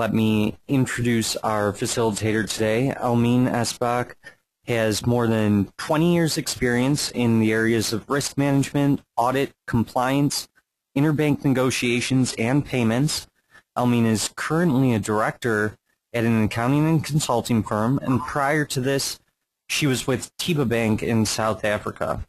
let me introduce our facilitator today. Almeen Asbach has more than 20 years experience in the areas of risk management, audit, compliance, interbank negotiations, and payments. Almeen is currently a director at an accounting and consulting firm, and prior to this, she was with Tiba Bank in South Africa.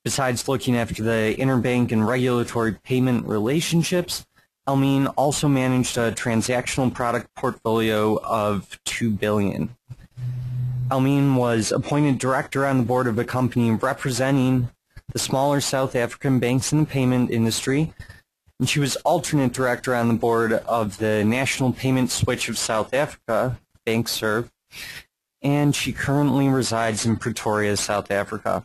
Besides looking after the interbank and regulatory payment relationships, Almeen also managed a transactional product portfolio of $2 billion. Almeen was appointed director on the board of a company representing the smaller South African banks in the payment industry, and she was alternate director on the board of the National Payment Switch of South Africa, BankServe, and she currently resides in Pretoria, South Africa.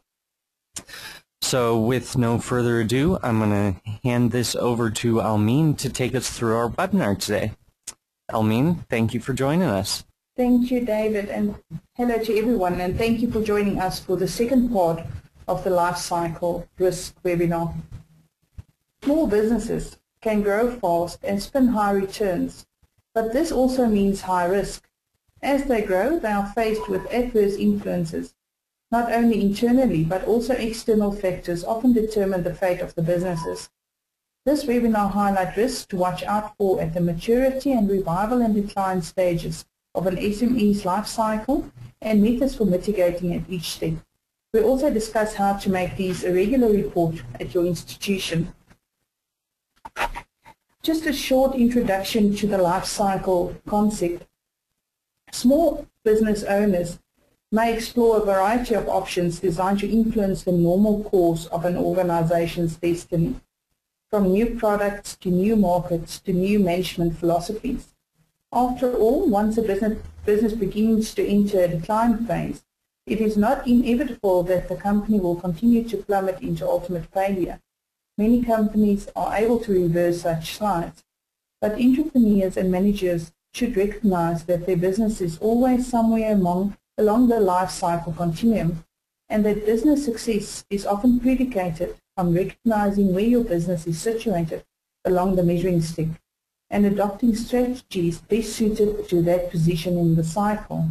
So with no further ado, I'm going to hand this over to Almeen to take us through our webinar today. Almeen, thank you for joining us. Thank you, David, and hello to everyone, and thank you for joining us for the second part of the Lifecycle Risk webinar. Small businesses can grow fast and spin high returns, but this also means high risk. As they grow, they are faced with adverse influences. Not only internally, but also external factors often determine the fate of the businesses. This webinar highlights risks to watch out for at the maturity and revival and decline stages of an SME's life cycle and methods for mitigating at each step. We also discuss how to make these a regular report at your institution. Just a short introduction to the life cycle concept. Small business owners may explore a variety of options designed to influence the normal course of an organization's destiny, from new products to new markets to new management philosophies. After all, once a business begins to enter a decline phase, it is not inevitable that the company will continue to plummet into ultimate failure. Many companies are able to reverse such slides, but entrepreneurs and managers should recognize that their business is always somewhere along the life cycle continuum, and that business success is often predicated on recognizing where your business is situated along the measuring stick and adopting strategies best suited to that position in the cycle.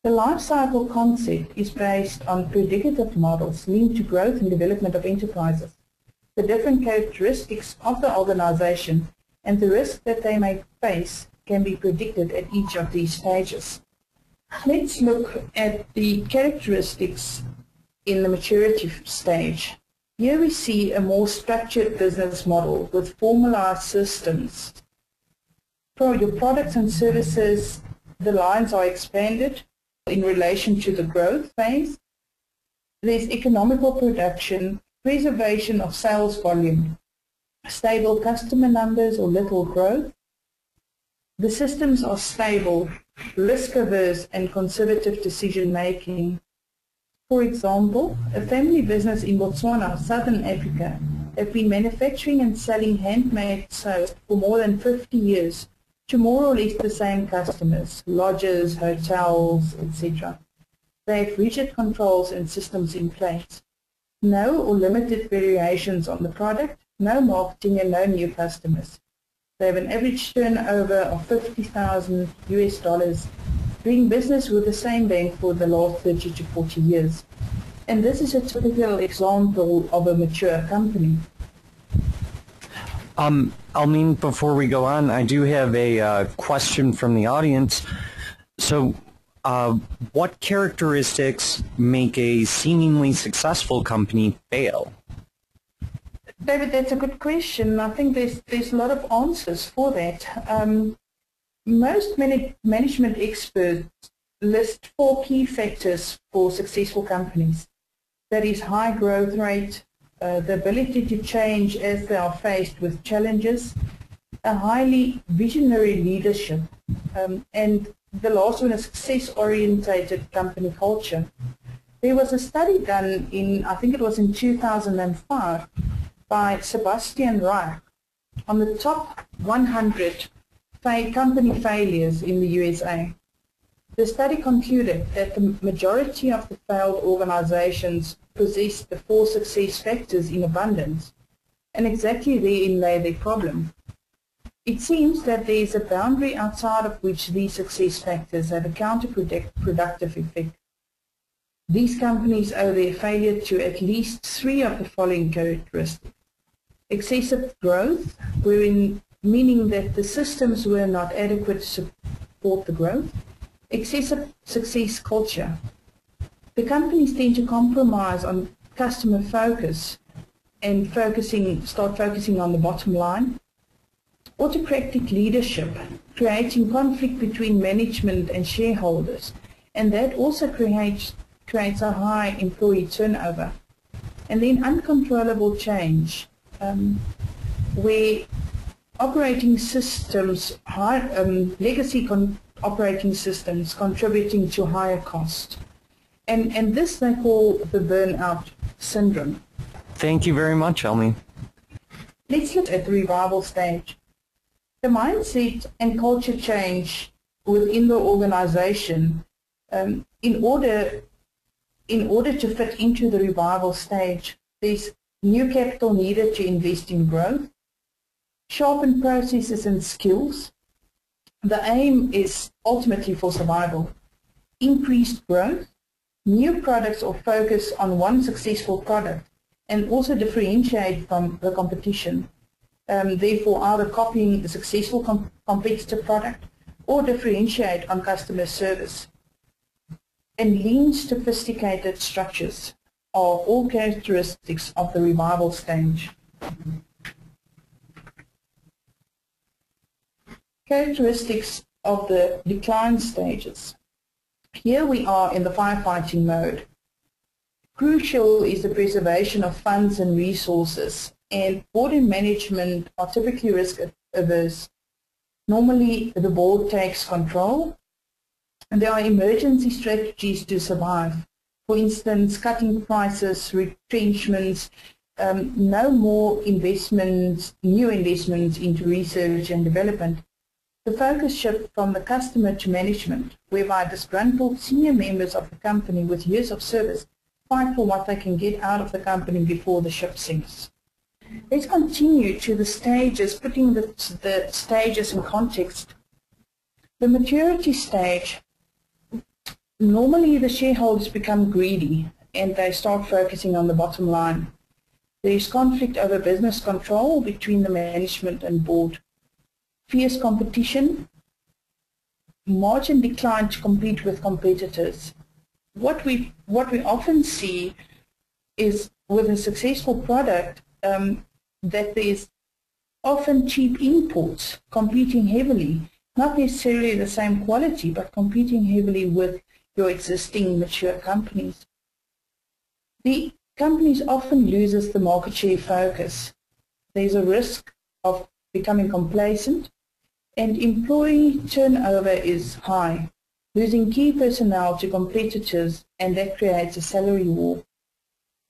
The life cycle concept is based on predicative models linked to growth and development of enterprises, the different characteristics of the organization, and the risk that they may face can be predicted at each of these stages. Let's look at the characteristics in the maturity stage. Here we see a more structured business model with formalized systems. For your products and services, the lines are expanded in relation to the growth phase. There's economical production, preservation of sales volume, stable customer numbers or little growth. The systems are stable, risk-averse and conservative decision-making. For example, a family business in Botswana, Southern Africa, have been manufacturing and selling handmade soap for more than 50 years to more or less the same customers, lodges, hotels, etc. They have rigid controls and systems in place. No or limited variations on the product, no marketing and no new customers. They have an average turnover of $50,000 US, doing business with the same bank for the last 30 to 40 years. And this is a typical example of a mature company. Almeen, before we go on, I do have a question from the audience. So, what characteristics make a seemingly successful company fail? David, that's a good question. I think there's a lot of answers for that. Most management experts list 4 key factors for successful companies. That is high growth rate, the ability to change as they are faced with challenges, a highly visionary leadership, and the last one is success-orientated company culture. There was a study done in, I think it was in 2005, by Sebastian Reich on the top 100 company failures in the USA. The study concluded that the majority of the failed organizations possessed the 4 success factors in abundance, and exactly therein lay their problem. It seems that there is a boundary outside of which these success factors have a counterproductive effect. These companies owe their failure to at least 3 of the following characteristics. Excessive growth, meaning that the systems were not adequate to support the growth. Excessive success culture. The companies tend to compromise on customer focus and start focusing on the bottom line. Autocratic leadership, creating conflict between management and shareholders, and that also creates a high employee turnover. And then uncontrollable change, where operating systems, legacy operating systems contributing to higher cost. And this they call the burnout syndrome. Thank you very much, Elmi. Let's look at the revival stage. The mindset and culture change within the organization in order to fit into the revival stage, there's new capital needed to invest in growth, sharpen processes and skills. The aim is ultimately for survival, increased growth, new products or focus on one successful product, and also differentiate from the competition. Therefore, either copying the successful competitor product or differentiate on customer service. And lean, sophisticated structures are all characteristics of the revival stage. Characteristics of the decline stages. Here we are in the firefighting mode. Crucial is the preservation of funds and resources, and board and management are typically risk averse. Normally the board takes control, and there are emergency strategies to survive. For instance, cutting prices, retrenchments, no more investments, new investments into research and development. The focus shift from the customer to management, whereby disgruntled senior members of the company with years of service fight for what they can get out of the company before the ship sinks. Let's continue to the stages, putting the stages in context. The maturity stage, normally the shareholders become greedy and they start focusing on the bottom line. There is conflict over business control between the management and board. Fierce competition, margin decline to compete with competitors. What we often see is with a successful product that there's often cheap imports competing heavily, not necessarily the same quality, but competing heavily with your existing mature companies. The companies often loses the market share focus. There's a risk of becoming complacent, and employee turnover is high, losing key personnel to competitors, and that creates a salary war.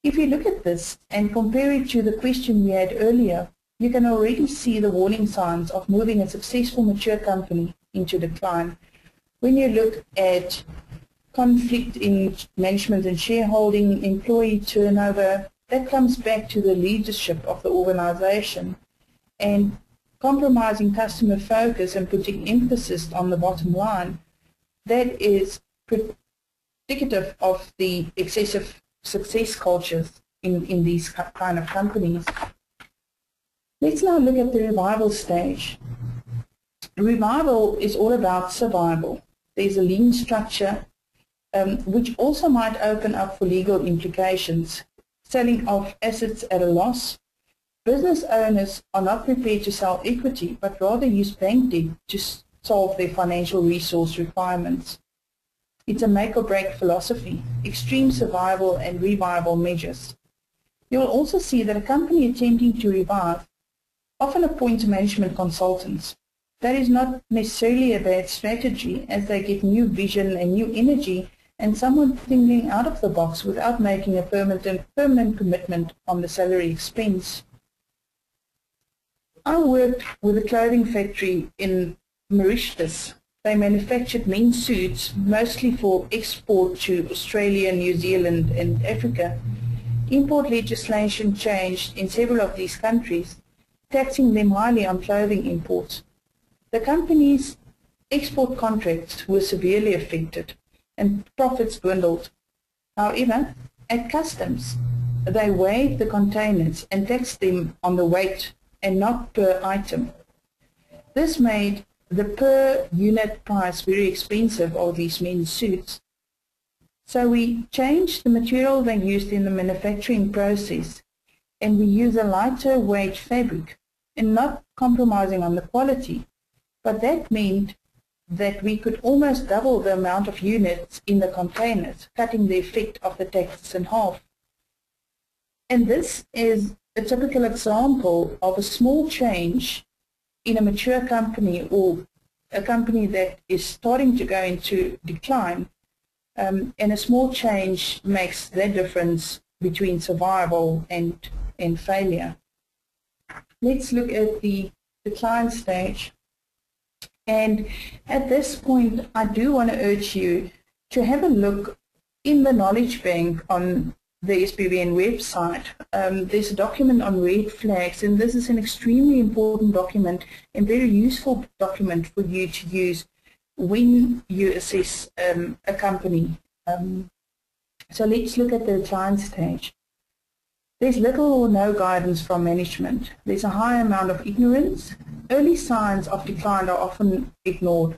If you look at this and compare it to the question we had earlier, you can already see the warning signs of moving a successful mature company into decline. When you look at conflict in management and shareholding, employee turnover, that comes back to the leadership of the organization, and compromising customer focus and putting emphasis on the bottom line, that is indicative of the excessive success cultures in these kind of companies. Let's now look at the revival stage. Revival is all about survival. There's a lean structure, which also might open up for legal implications, selling off assets at a loss. Business owners are not prepared to sell equity, but rather use bank debt to solve their financial resource requirements. It's a make or break philosophy, extreme survival and revival measures. You'll also see that a company attempting to revive often appoints management consultants. That is not necessarily a bad strategy, as they get new vision and new energy and someone thinking out of the box without making a permanent commitment on the salary expense. I worked with a clothing factory in Mauritius. They manufactured men's suits, mostly for export to Australia, New Zealand and Africa. Import legislation changed in several of these countries, taxing them highly on clothing imports. The company's export contracts were severely affected and profits dwindled. However, at customs, they weighed the containers and taxed them on the weight and not per item. This made the per unit price very expensive of these men's suits. So we changed the material they used in the manufacturing process, and we use a lighter weight fabric and not compromising on the quality. But that meant that we could almost double the amount of units in the containers, cutting the effect of the taxes in half. And this is a typical example of a small change in a mature company or a company that is starting to go into decline, and a small change makes the difference between survival and failure. Let's look at the decline stage. And at this point, I do want to urge you to have a look in the knowledge bank on the SBBN website. There's a document on red flags, and this is an extremely important document and very useful document for you to use when you assess a company. So let's look at the decline stage. There's little or no guidance from management. There's a high amount of ignorance. Early signs of decline are often ignored.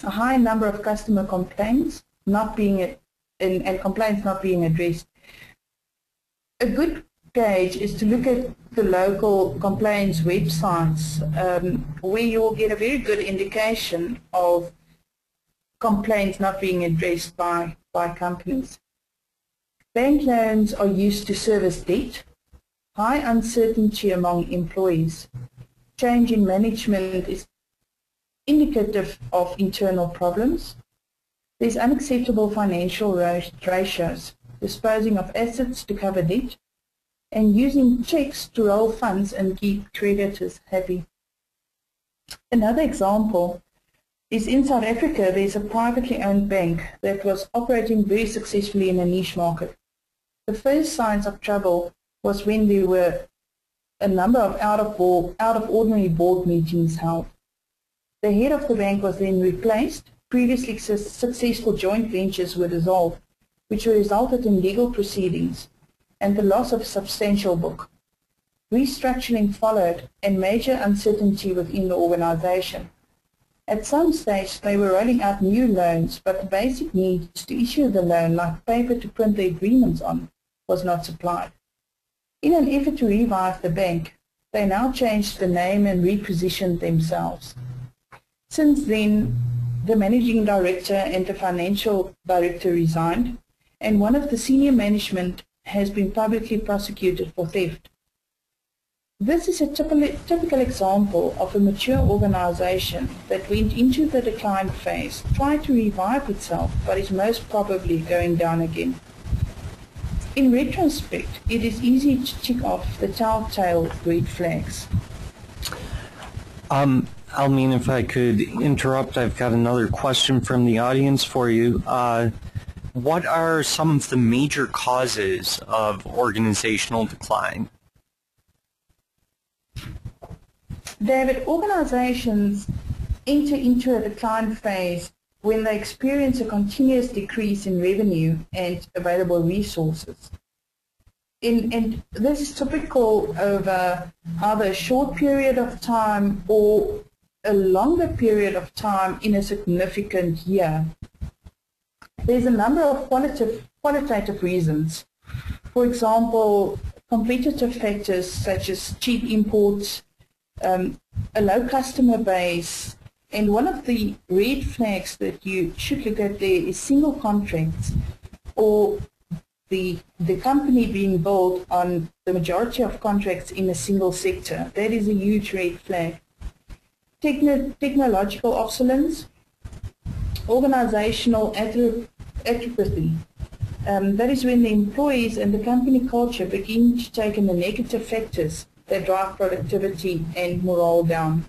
A high number of customer complaints not being and complaints not being addressed. A good gauge is to look at the local complaints websites, where you will get a very good indication of complaints not being addressed by companies. Bank loans are used to service debt. High uncertainty among employees. Change in management is indicative of internal problems. There's unacceptable financial ratios, disposing of assets to cover debt, and using checks to roll funds and keep creditors happy. Another example is in South Africa. There's a privately owned bank that was operating very successfully in a niche market. The first signs of trouble was when there were a number of out of ordinary board meetings held. The head of the bank was then replaced. Previously successful joint ventures were dissolved, which resulted in legal proceedings and the loss of a substantial book. Restructuring followed and major uncertainty within the organization. At some stage, they were rolling out new loans, but the basic needs to issue the loan, like paper to print the agreements on, was not supplied. In an effort to revive the bank, they now changed the name and repositioned themselves. Since then, the managing director and the financial director resigned, and one of the senior management has been publicly prosecuted for theft. This is a typical example of a mature organization that went into the decline phase, tried to revive itself, but is most probably going down again. In retrospect, it is easy to tick off the telltale red flags. Almeen, if I could interrupt, I've got another question from the audience for you. What are some of the major causes of organizational decline? David, organizations enter into a decline phase when they experience a continuous decrease in revenue and available resources. And this is typical over either a short period of time or a longer period of time in a significant year. There's a number of qualitative reasons. For example, competitive factors such as cheap imports, a low customer base, and one of the red flags that you should look at there is single contracts, or the company being built on the majority of contracts in a single sector. That is a huge red flag. Technological obsolescence, organizational atrophy. That is when the employees and the company culture begin to take in the negative factors that drive productivity and morale down.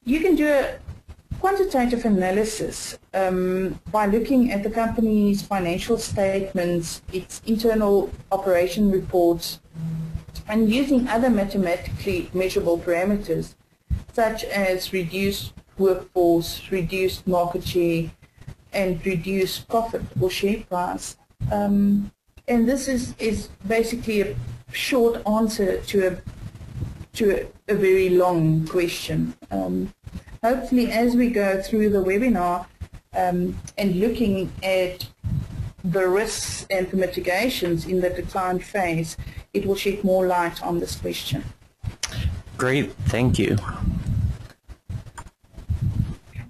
You can do a quantitative analysis by looking at the company's financial statements, its internal operation reports, and using other mathematically measurable parameters such as reduced workforce, reduced market share, and reduced profit or share price. And this is basically a short answer to a very long question. Hopefully, as we go through the webinar and looking at the risks and the mitigations in the decline phase, it will shed more light on this question. Great, thank you.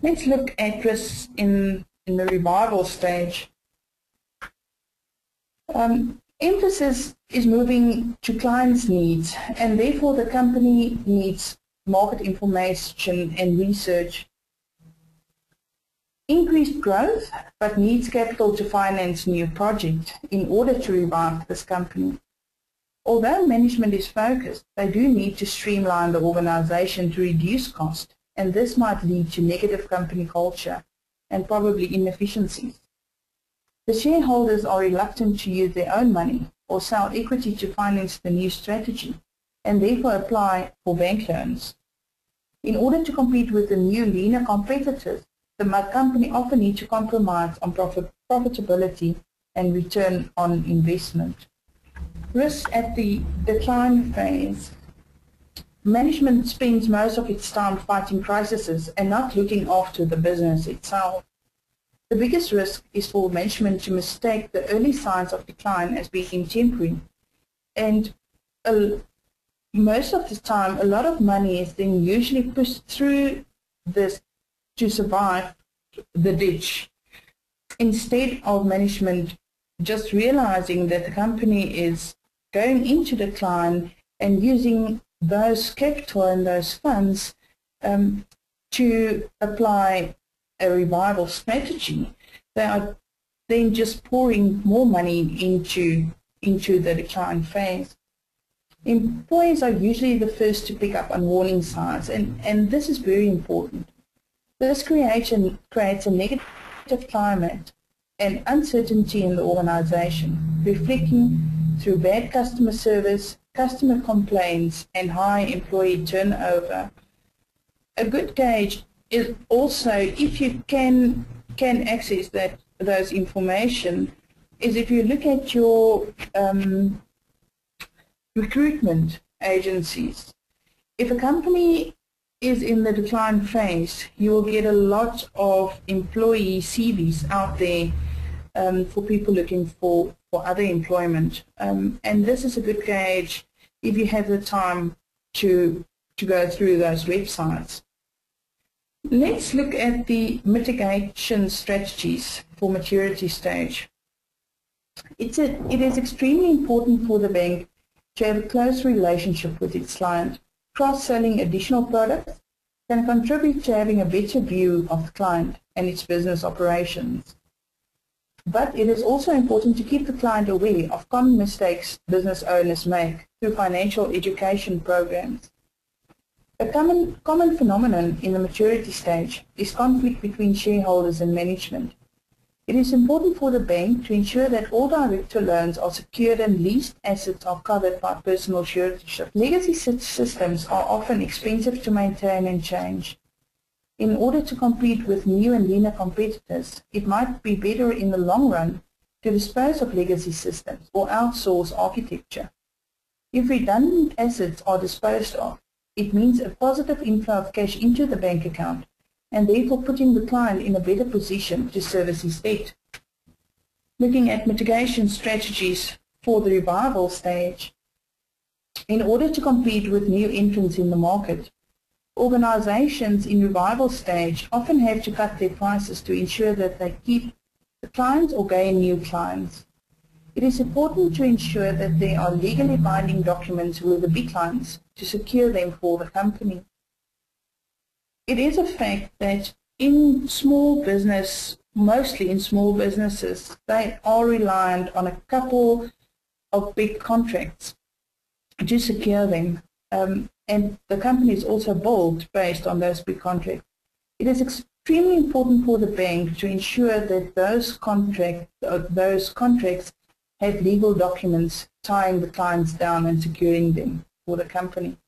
Let's look at risks in the revival stage. Emphasis is moving to clients' needs, and therefore the company needs market information and research. Increased growth, but needs capital to finance new projects in order to revive this company. Although management is focused, they do need to streamline the organization to reduce cost, and this might lead to negative company culture and probably inefficiencies. The shareholders are reluctant to use their own money or sell equity to finance the new strategy, and therefore apply for bank loans. In order to compete with the new leaner competitors, the company often needs to compromise on profitability and return on investment. Risk at the decline phase. Management spends most of its time fighting crises and not looking after the business itself. The biggest risk is for management to mistake the early signs of decline as being temporary, and most of the time a lot of money is then usually pushed through this to survive the ditch, instead of management just realizing that the company is going into decline and using those capital and those funds to apply a revival strategy. They are then just pouring more money into the decline phase. Employees are usually the first to pick up on warning signs, and this is very important. This creates a negative climate and uncertainty in the organization, reflecting through bad customer service, customer complaints, and high employee turnover. A good gauge is also, if you can access those information, is if you look at your recruitment agencies. If a company is in the decline phase, you will get a lot of employee CVs out there for people looking for other employment. And this is a good gauge if you have the time to go through those websites. Let's look at the mitigation strategies for maturity stage. It is extremely important for the bank to have a close relationship with its client. Cross-selling additional products can contribute to having a better view of the client and its business operations. But it is also important to keep the client aware of common mistakes business owners make through financial education programs. A common phenomenon in the maturity stage is conflict between shareholders and management. It is important for the bank to ensure that all director loans are secured and leased assets are covered by personal suretyship. Legacy systems are often expensive to maintain and change. In order to compete with new and leaner competitors, it might be better in the long run to dispose of legacy systems or outsource architecture. If redundant assets are disposed of, it means a positive inflow of cash into the bank account, and therefore putting the client in a better position to service his debt. Looking at mitigation strategies for the revival stage. In order to compete with new entrants in the market, organizations in revival stage often have to cut their prices to ensure that they keep the clients or gain new clients. It is important to ensure that there are legally binding documents with the big clients to secure them for the company. It is a fact that in small business, mostly in small businesses, they are reliant on a couple of big contracts to secure them, and the company is also built based on those big contracts. It is extremely important for the bank to ensure that those contracts have legal documents tying the clients down and securing them for the company.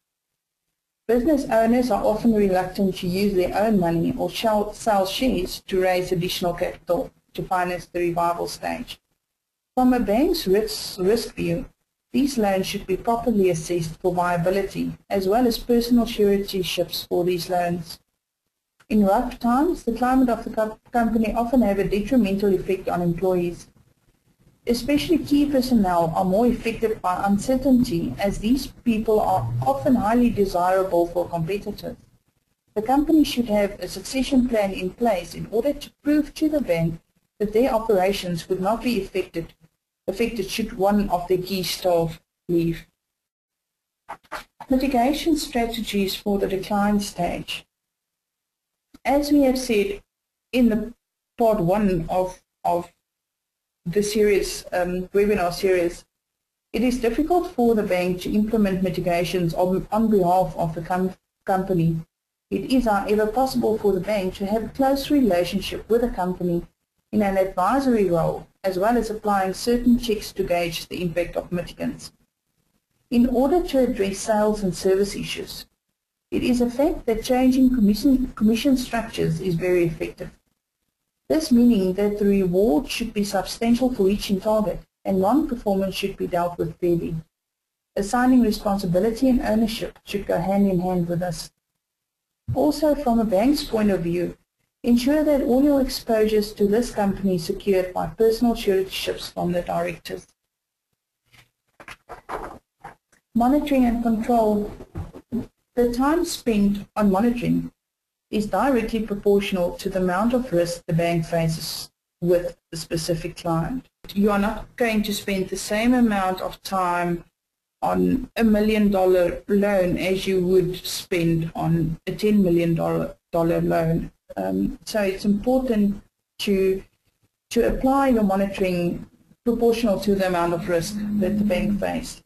Business owners are often reluctant to use their own money or sell shares to raise additional capital to finance the revival stage. From a bank's risk view, these loans should be properly assessed for viability, as well as personal suretyships for these loans. In rough times, the climate of the company often have a detrimental effect on employees. Especially key personnel are more affected by uncertainty, as these people are often highly desirable for competitors. The company should have a succession plan in place in order to prove to the bank that their operations would not be affected should one of their key staff leave. Mitigation strategies for the decline stage. As we have said in the part 1 of the series, webinar series, it is difficult for the bank to implement mitigations on behalf of the company. It is, however, possible for the bank to have a close relationship with the company in an advisory role, as well as applying certain checks to gauge the impact of mitigants. In order to address sales and service issues, it is a fact that changing commission structures is very effective. This meaning that the reward should be substantial for reaching target and non-performance should be dealt with fairly. Assigning responsibility and ownership should go hand in hand with this. Also, from a bank's point of view, ensure that all your exposures to this company is secured by personal suretyships from the directors. Monitoring and control. The time spent on monitoring is directly proportional to the amount of risk the bank faces with the specific client. You are not going to spend the same amount of time on $1 million loan as you would spend on a $10 million loan. So it's important to apply your monitoring proportional to the amount of risk that the bank faced.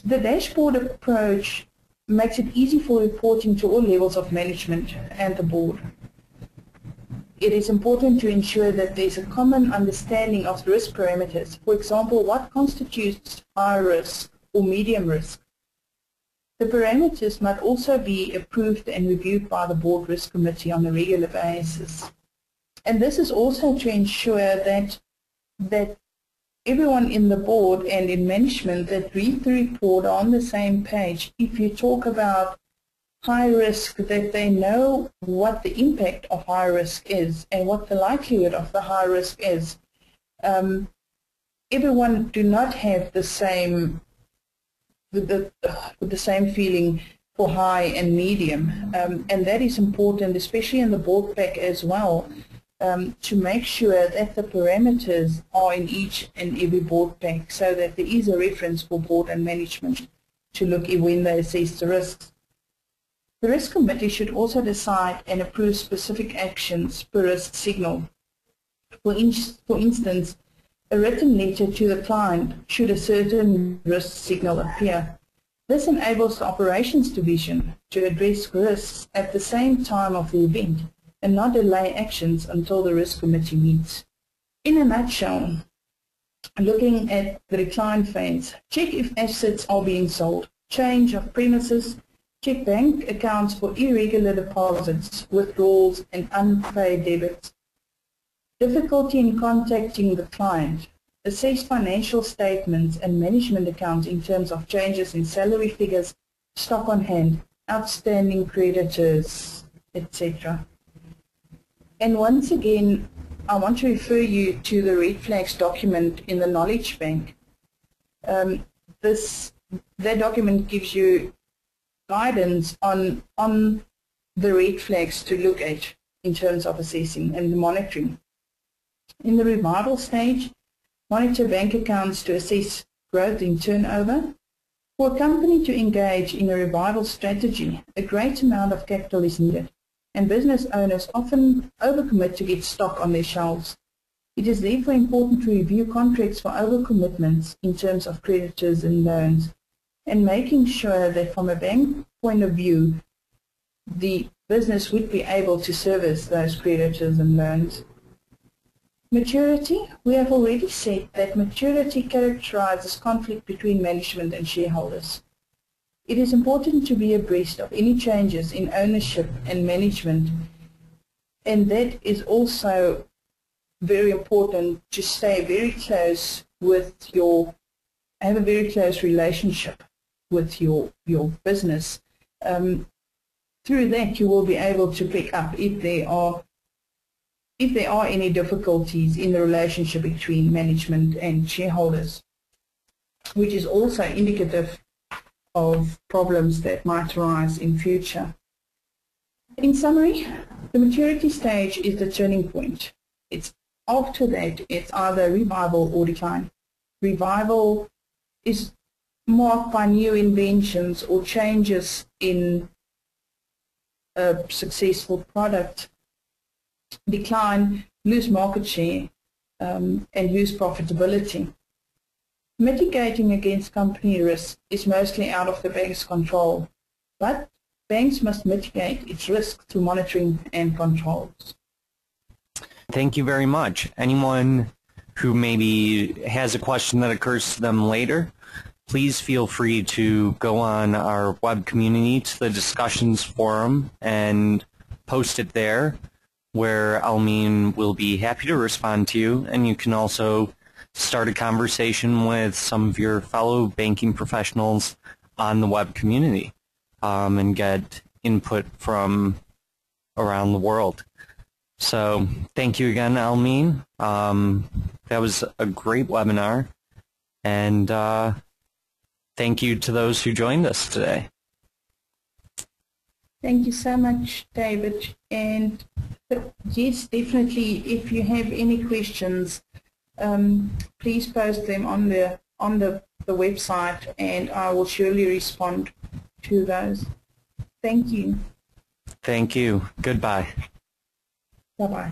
The dashboard approach makes it easy for reporting to all levels of management and the board. It is important to ensure that there is a common understanding of the risk parameters. For example, what constitutes high risk or medium risk. The parameters must also be approved and reviewed by the board risk committee on a regular basis. And this is also to ensure that everyone in the board and in management that read the report are on the same page. If you talk about high risk, that they know what the impact of high risk is and what the likelihood of the high risk is. Everyone do not have the same the same feeling for high and medium, and that is important, especially in the board pack as well. To make sure that the parameters are in each and every board pack so that there is a reference for board and management to look at when they assess the risks. The risk committee should also decide and approve specific actions per risk signal. For instance, a written letter to the client should a certain risk signal appear. This enables the operations division to address risks at the same time of the event and not delay actions until the risk committee meets. In a nutshell, looking at the decline phase, check if assets are being sold, change of premises, check bank accounts for irregular deposits, withdrawals and unpaid debits, difficulty in contacting the client, assess financial statements and management accounts in terms of changes in salary figures, stock on hand, outstanding creditors, etc. And once again, I want to refer you to the red flags document in the knowledge bank. That document gives you guidance on the red flags to look at in terms of assessing and monitoring. In the revival stage, monitor bank accounts to assess growth in turnover. For a company to engage in a revival strategy, a great amount of capital is needed, and business owners often overcommit to get stock on their shelves. It is therefore important to review contracts for overcommitments in terms of creditors and loans, and making sure that from a bank point of view, the business would be able to service those creditors and loans. Maturity. We have already said that maturity characterizes conflict between management and shareholders. It is important to be abreast of any changes in ownership and management, and that is also very important to stay very close with have a very close relationship with your business. Through that, you will be able to pick up if there are any difficulties in the relationship between management and shareholders, which is also indicative of problems that might arise in future. In summary, the maturity stage is the turning point. After that, it's either revival or decline. Revival is marked by new inventions or changes in a successful product. Decline, lose market share, and lose profitability. Mitigating against company risk is mostly out of the bank's control, but banks must mitigate its risk through monitoring and controls. Thank you very much. Anyone who maybe has a question that occurs to them later, please feel free to go on our web community to the discussions forum and post it there, where Almeen will be happy to respond to you, and you can also start a conversation with some of your fellow banking professionals on the web community and get input from around the world. So thank you again, Almeen. That was a great webinar, and thank you to those who joined us today. Thank you so much, David. And yes, definitely, if you have any questions, please post them on the website, and I will surely respond to those. Thank you. Thank you. Goodbye. Bye-bye.